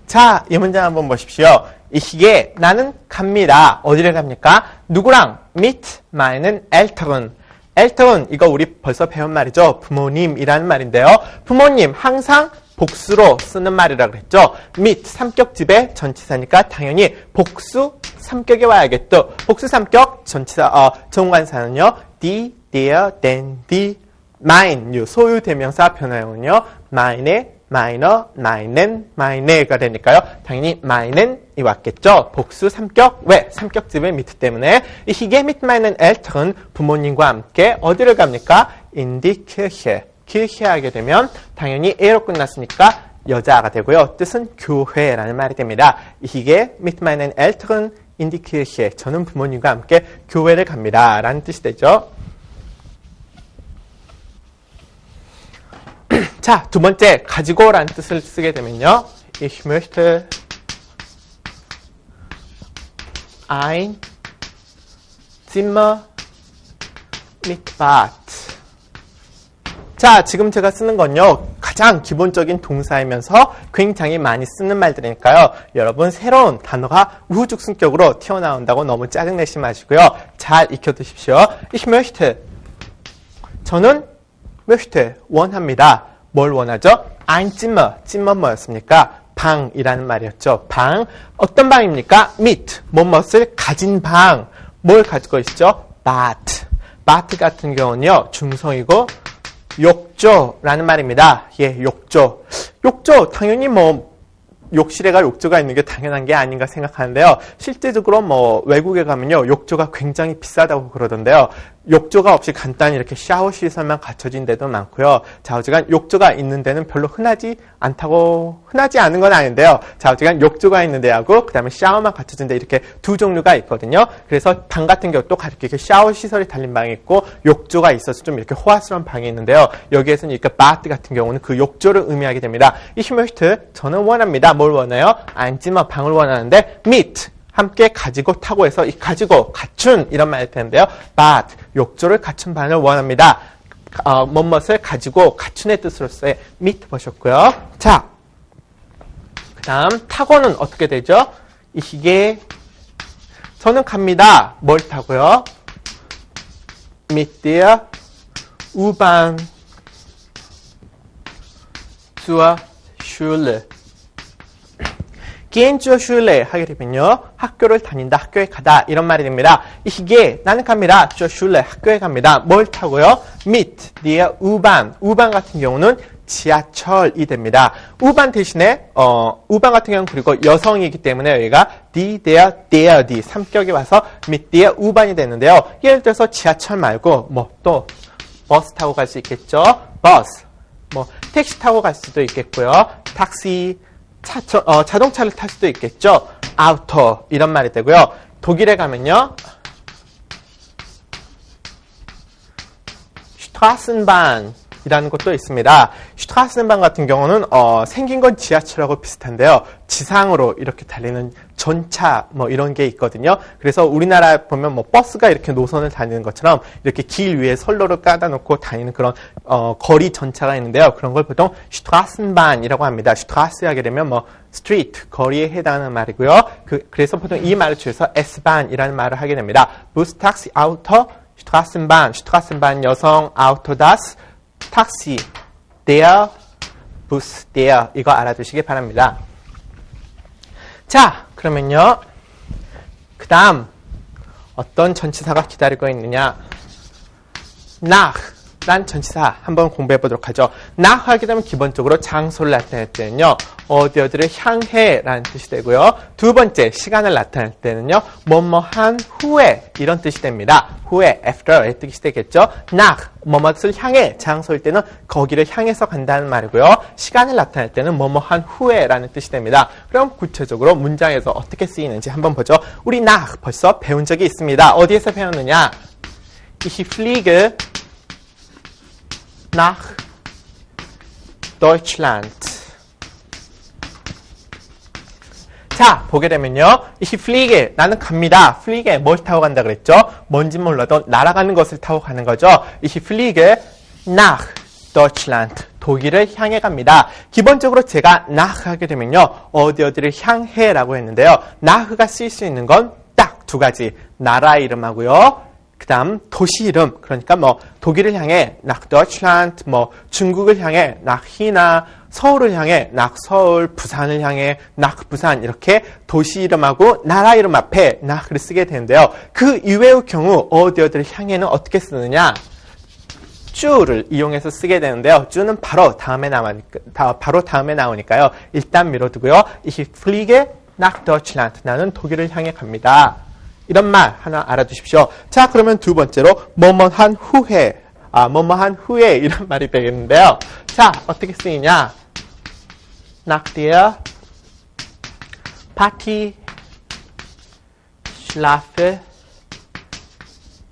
자, 이 문장 한번 보십시오. Ich gehe, 나는 갑니다. 어디를 갑니까? 누구랑? mit meinen Eltern. Eltern, 이거 우리 벌써 배운 말이죠. 부모님이라는 말인데요. 부모님, 항상 복수로 쓰는 말이라고 했죠. mit, 삼격집의 전치사니까 당연히 복수 삼격에 와야겠죠. 복수 삼격 전치사, 정관사는요. die, der, den, die, mein, 소유 대명사 변화형은요. meine, meiner, meinen, meine가 되니까요. 당연히 meinen이 왔겠죠. 복수 삼격, 왜? 삼격집의 mit 때문에 ich gehe mit meinen Eltern, 부모님과 함께 어디를 갑니까? in die Kirche. kirche 하게 되면 당연히 e로 끝났으니까 여자가 되고요. 뜻은 교회라는 말이 됩니다. ich gehe mit meinen Eltern in die Kirche. 저는 부모님과 함께 교회를 갑니다. 라는 뜻이 되죠. 자, 두 번째, 가지고라는 뜻을 쓰게 되면요. Ich möchte ein Zimmer mit Bad. 자, 지금 제가 쓰는 건요, 가장 기본적인 동사이면서 굉장히 많이 쓰는 말들이니까요. 여러분, 새로운 단어가 우후죽순격으로 튀어나온다고 너무 짜증내지 마시고요. 잘 익혀두십시오. Ich möchte. 저는 möchte, 원합니다. 뭘 원하죠? ein Zimmer. Zimmer 뭐였습니까? 방이라는 말이었죠. 방. 어떤 방입니까? mit. 뭐뭇을 가진 방. 뭘 가지고 있죠? Bad. Bad 같은 경우는요, 중성이고, 욕조라는 말입니다. 예, 욕조. 욕조, 당연히 욕실에 갈 욕조가 있는 게 당연한 게 아닌가 생각하는데요. 실제적으로 외국에 가면요, 욕조가 굉장히 비싸다고 그러던데요. 욕조가 없이 간단히 이렇게 샤워 시설만 갖춰진 데도 많고요. 좌우지간 욕조가 있는 데는 별로 흔하지 않은 건 아닌데요. 좌우지간 욕조가 있는 데하고 그 다음에 샤워만 갖춰진 데 이렇게 두 종류가 있거든요. 그래서 방 같은 경우도 이렇게 샤워 시설이 달린 방이 있고 욕조가 있어서 좀 이렇게 호화스러운 방이 있는데요. 여기에서는 이렇게 바트 같은 경우는 그 욕조를 의미하게 됩니다. Ich möchte, 저는 원합니다. 뭘 원해요? ein Zimmer, 방을 원하는데 mit, 함께 가지고 타고 해서 이 가지고 갖춘 이런 말일 텐데요. Bad, 욕조를 갖춘 방을 원합니다. 뭐뭇을 가지고 갖춘의 뜻으로서의 mit 보셨고요. 자, 그 다음 타고는 어떻게 되죠? 이게 저는 갑니다. 뭘 타고요? Mit der U-Bahn zur Schule. gehen zur Schule 하게 되면요, 학교를 다닌다, 학교에 가다 이런 말이 됩니다. 이게 나는 갑니다. zur Schule 학교에 갑니다. 뭘 타고요? mit der U-Bahn. U-Bahn 같은 경우는 지하철이 됩니다. U-Bahn 대신에 U-Bahn 같은 경우는 그리고 여성이기 때문에 여기가 die, die 삼격이 와서 mit der U-Bahn이 되는데요. 예를 들어서 지하철 말고 또 버스 타고 갈 수 있겠죠. 버스, 택시 타고 갈 수도 있겠고요. 탁시, 자동차를 탈 수도 있겠죠. 아우토 이런 말이 되고요. 독일에 가면요, Straßenbahn 이라는 것도 있습니다. 슈트라센방 같은 경우는 생긴 건 지하철하고 비슷한데요. 지상으로 이렇게 달리는 전차 이런 게 있거든요. 그래서 우리나라 보면 버스가 이렇게 노선을 다니는 것처럼 이렇게 길 위에 선로를 까다 놓고 다니는 그런 거리 전차가 있는데요. 그런 걸 보통 슈트라센반이라고 합니다. 슈트라스 하게 되면 스트리트, 거리에 해당하는 말이고요. 그래서 보통 이 말을 줄여서 S반이라는 말을 하게 됩니다. 부스, 탁시, 아우토, 슈트라센반, 슈트라센반 여성, 아우토, 다스, 탁시, der, Bus, der 이거 알아두시기 바랍니다. 자, 그러면요, 그 다음 어떤 전치사가 기다리고 있느냐? nach 란 전치사 한번 공부해 보도록 하죠. nach 하게 되면 기본적으로 장소를 나타낼 때는요, 어디를 향해 라는 뜻이 되고요. 두 번째, 시간을 나타낼 때는요, 뭐뭐한 후에 이런 뜻이 됩니다. 후에, after의 뜻이 되겠죠. nach, 뭐뭇을 향해, 장소일 때는 거기를 향해서 간다는 말이고요. 시간을 나타낼 때는 뭐뭐한 후에 라는 뜻이 됩니다. 그럼 구체적으로 문장에서 어떻게 쓰이는지 한번 보죠. 우리 nach 벌써 배운 적이 있습니다. 어디에서 배웠느냐? Ich fliege nach Deutschland. 자, 보게 되면요, ich fliege, 나는 갑니다. fliege, 뭘 타고 간다 그랬죠? 뭔지 몰라도 날아가는 것을 타고 가는 거죠. ich fliege nach Deutschland, 독일을 향해 갑니다. 기본적으로 제가 nach 하게 되면요, 어디를 향해 라고 했는데요, nach가 쓰일 수 있는 건 딱 두 가지, 나라 이름하고요, 그 다음 도시 이름, 그러니까 독일을 향해 nach Deutschland, 중국을 향해 nach China, 서울을 향해 nach 서울, 부산을 향해 nach 부산, 이렇게 도시 이름하고 나라 이름 앞에 nach를 쓰게 되는데요. 그 이외의 경우 어디를 향해는 어떻게 쓰느냐? 주를 이용해서 쓰게 되는데요. 주는 바로 다음에 나오니까요. 일단 미뤄두고요. Ich fliege nach Deutschland, 나는 독일을 향해 갑니다. 이런 말 하나 알아두십시오. 자, 그러면 두 번째로 뭐뭐한 후에, 뭐뭐한 후에 이런 말이 되겠는데요. 자, 어떻게 쓰이냐? Nach der Party schlafe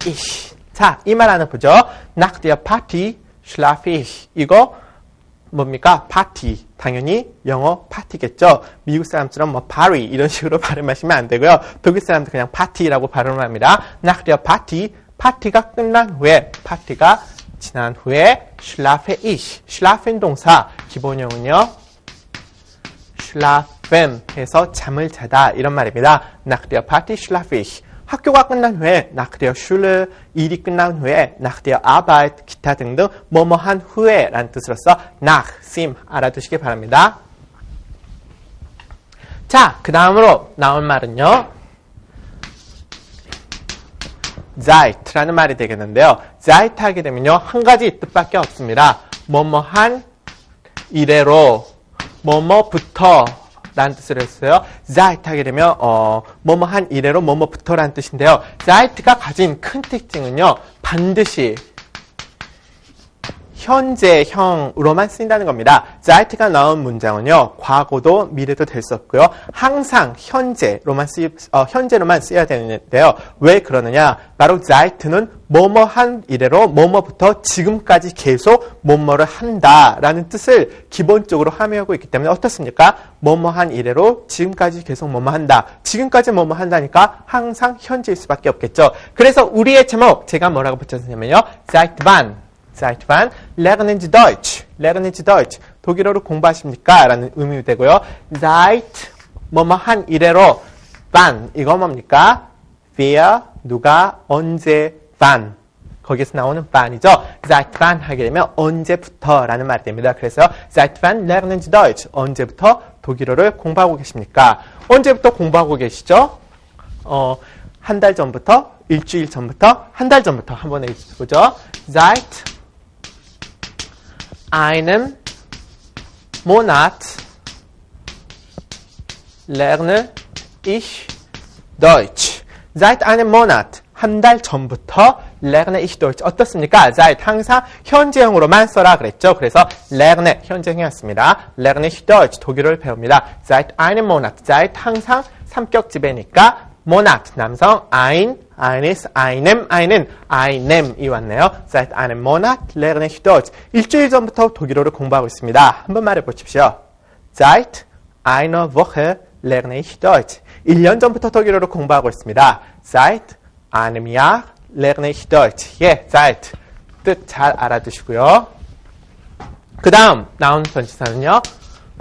ich. 자, 이 말 하나 보죠. Nach der Party schlafe ich. 이거 뭡니까? 파티. 당연히 영어 파티겠죠. 미국 사람처럼 파리 이런 식으로 발음하시면 안 되고요. 독일 사람도 그냥 파티라고 발음을 합니다. Nach der Party 파티가 끝난 후에, 파티가 지난 후에 schlafe ich, schlafen 동사 기본형은요 schlafen 해서 잠을 자다 이런 말입니다. Nach der Party schlafe ich. 학교가 끝난 후에 nach der Schule, 일이 끝난 후에 nach der Arbeit, 기타 등등 뭐뭐 한 후에 라는 뜻으로서 nach, sim 알아두시기 바랍니다. 자, 그 다음으로 나온 말은요 Zeit라는 말이 되겠는데요. Zeit 하게 되면요 한 가지 뜻밖에 없습니다. 뭐뭐한 이래로 뭐뭐부터 라는 뜻을 했어요. Zeit 하게 되면 뭐뭐한 이래로 뭐뭐부터 라는 뜻인데요. Zeit가 가진 큰 특징은요 반드시 현재형으로만 쓰인다는 겁니다. Zeit가 나온 문장은요 과거도 미래도 될 수 없고요. 항상 현재로만 쓰여야 되는데요. 왜 그러느냐? 바로 Zeit는 뭐뭐한 이래로 뭐뭐부터 지금까지 계속 뭐뭐를 한다라는 뜻을 기본적으로 함유하고 있기 때문에 어떻습니까? 뭐뭐한 이래로 지금까지 계속 뭐뭐 한다. 지금까지 뭐뭐 한다니까 항상 현재일 수밖에 없겠죠. 그래서 우리의 제목 제가 뭐라고 붙였냐면요. Seit wann lernen Sie Deutsch? Lernen Sie Deutsch. 독일어를 공부하십니까? 라는 의미 되고요. Seit 뭐뭐 한 이래로 wann 이거 뭡니까? wer, 누가, 언제, wann. 거기서 나오는 wann이죠. Seit wann 하게 되면 언제부터 라는 말이 됩니다. 그래서 Seit wann lernen Sie Deutsch? 언제부터 독일어를 공부하고 계십니까? 언제부터 공부하고 계시죠? 한 달 전부터, 일주일 전부터, 한 달 전부터 한번 해보죠. Seit einem Monat lerne ich Deutsch. Seit einem Monat, 한 달 전부터 lerne ich Deutsch. 어떻습니까? Seit 항상 현재형으로만 써라 그랬죠. 그래서 lerne 현재형이었습니다. Lerne ich Deutsch 독일어를 배웁니다. Seit einem Monat, seit 항상 삼격지배니까 Monat 남성 eines, einem, 이 왔네요. Seit einem Monat lerne ich Deutsch. 일주일 전부터 독일어를 공부하고 있습니다. 한번 말해보십시오. Seit einer Woche lerne ich Deutsch. 1년 전부터 독일어를 공부하고 있습니다. Seit einem Jahr lerne ich Deutsch. 예, seit 뜻 잘 알아두시고요. 그 다음 나온 전치사는요.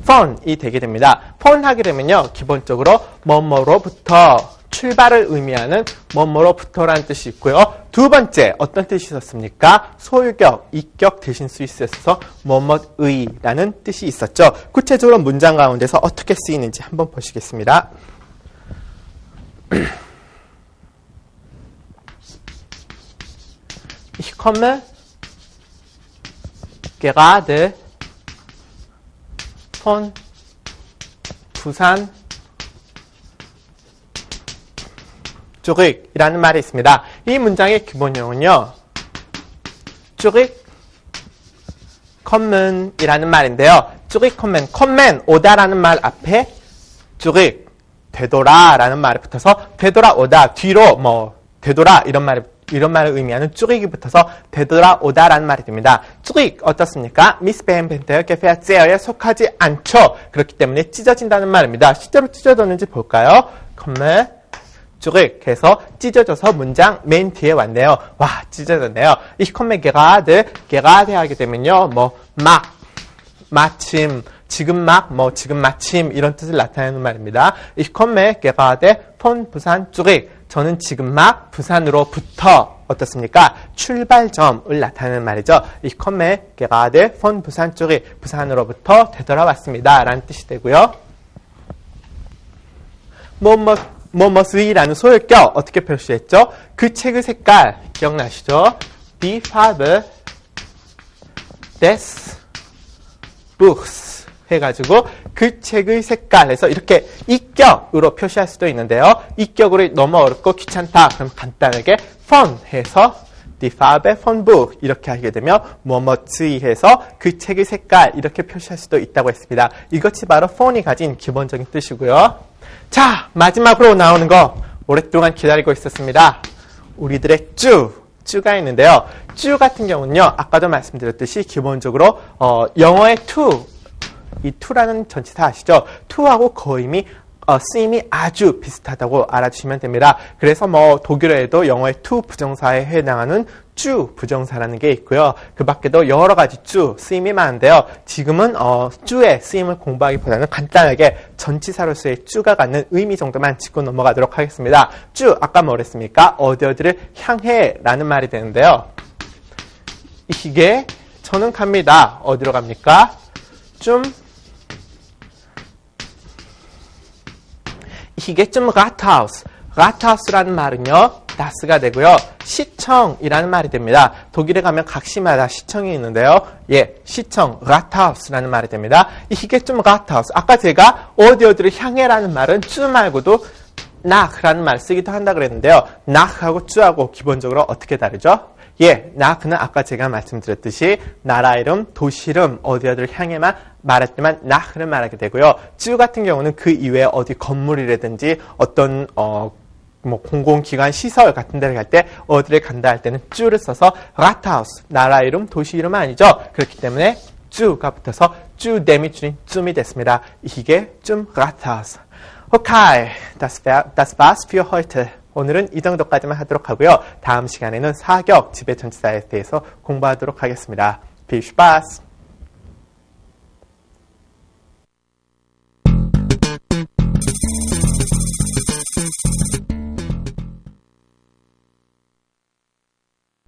von이 되게 됩니다. von 하게 되면요. 기본적으로 뭐뭐로부터 출발을 의미하는 뭐뭐로부터라는 뜻이 있고요. 두 번째 어떤 뜻이 있었습니까? 소유격, 이격 대신 쓸 수 있어서 뭐뭐의라는 뜻이 있었죠. 구체적으로 문장 가운데서 어떻게 쓰이는지 한번 보시겠습니다. Ich komme gerade von 부산 zurück이라는 말이 있습니다. 이 문장의 기본형은요. zurückkommen이라는 말인데요. zurückkommen, kommen, 오다라는 말 앞에 zurück, 되돌아라는 말이 붙어서 되돌아오다, 뒤로 되돌아 이런 말을 의미하는 zurück이 붙어서 되돌아오다라는 말이 됩니다. zurück 어떻습니까? missbehandelter Gefährtseher에 속하지 않죠. 그렇기 때문에 찢어진다는 말입니다. 실제로 찢어졌는지 볼까요? kommen zurück 해서 찢어져서 문장 맨 뒤에 왔네요. 와, 찢어졌네요. Ich komme gerade 하게 되면요. 마침, 지금 마침 이런 뜻을 나타내는 말입니다. Ich komme gerade von 부산 zurück. 저는 지금 막 부산으로부터 어떻습니까? 출발점을 나타내는 말이죠. Ich komme gerade von 부산 zurück. 부산으로부터 되돌아왔습니다. 라는 뜻이 되고요. 뭐뭐스이라는 소유격 어떻게 표시했죠? 그 책의 색깔 기억나시죠? Die Farbe des Buchs 해가지고 그 책의 색깔 해서 이렇게 이격으로 표시할 수도 있는데요. 이격으로 너무 어렵고 귀찮다. 그럼 간단하게 von 해서 Die Farbe von Buch 이렇게 하게 되면 뭐뭐스이 해서 그 책의 색깔 이렇게 표시할 수도 있다고 했습니다. 이것이 바로 von이 가진 기본적인 뜻이고요. 자, 마지막으로 나오는 거 오랫동안 기다리고 있었습니다. 우리들의 쭈가 있는데요. 쭈 같은 경우는요. 아까도 말씀드렸듯이 기본적으로 영어의 to, 이 to라는 전치사 아시죠? to하고 거임이 쓰임이 아주 비슷하다고 알아주시면 됩니다. 그래서 뭐 독일어에도 영어의 to 부정사에 해당하는 주 부정사라는 게 있고요. 그 밖에도 여러 가지 주 쓰임이 많은데요. 지금은 주의 쓰임을 공부하기보다는 간단하게 전치사로서의 주가 갖는 의미 정도만 짚고 넘어가도록 하겠습니다. 주 아까 뭐랬습니까? 어디를 향해 라는 말이 되는데요. 이게 저는 갑니다. 어디로 갑니까? 이게 좀 라트하우스. 라트하우스라는 말은요. 다스가 되고요. 시청이라는 말이 됩니다. 독일에 가면 각 시마다 시청이 있는데요. 예, 시청, 라트하우스라는 말이 됩니다. 이게 좀 라트하우스. 아까 제가 어디를 향해라는 말은 주 말고도 nach라는 말 쓰기도 한다 그랬는데요. nach하고 주하고 기본적으로 어떻게 다르죠? 예, nach는 아까 제가 말씀드렸듯이 나라 이름, 도시 이름, 어디를 향해만 말했지만 nach를 말하게 되고요. 주 같은 경우는 그 이외에 어디 건물이라든지 어떤 뭐 공공기관 시설 같은 데를 갈 때 어디를 간다 할 때는 주를 써서 라트하우스, 나라 이름, 도시 이름 아니죠. 그렇기 때문에 주가 붙어서 주 대미 줄인 쯤이 됐습니다. 이게 좀 라트하우스. Okay, das war's für heute. 오늘은 이 정도까지만 하도록 하고요. 다음 시간에는 사격 지배전치사에 대해서 공부하도록 하겠습니다. Viel Spaß!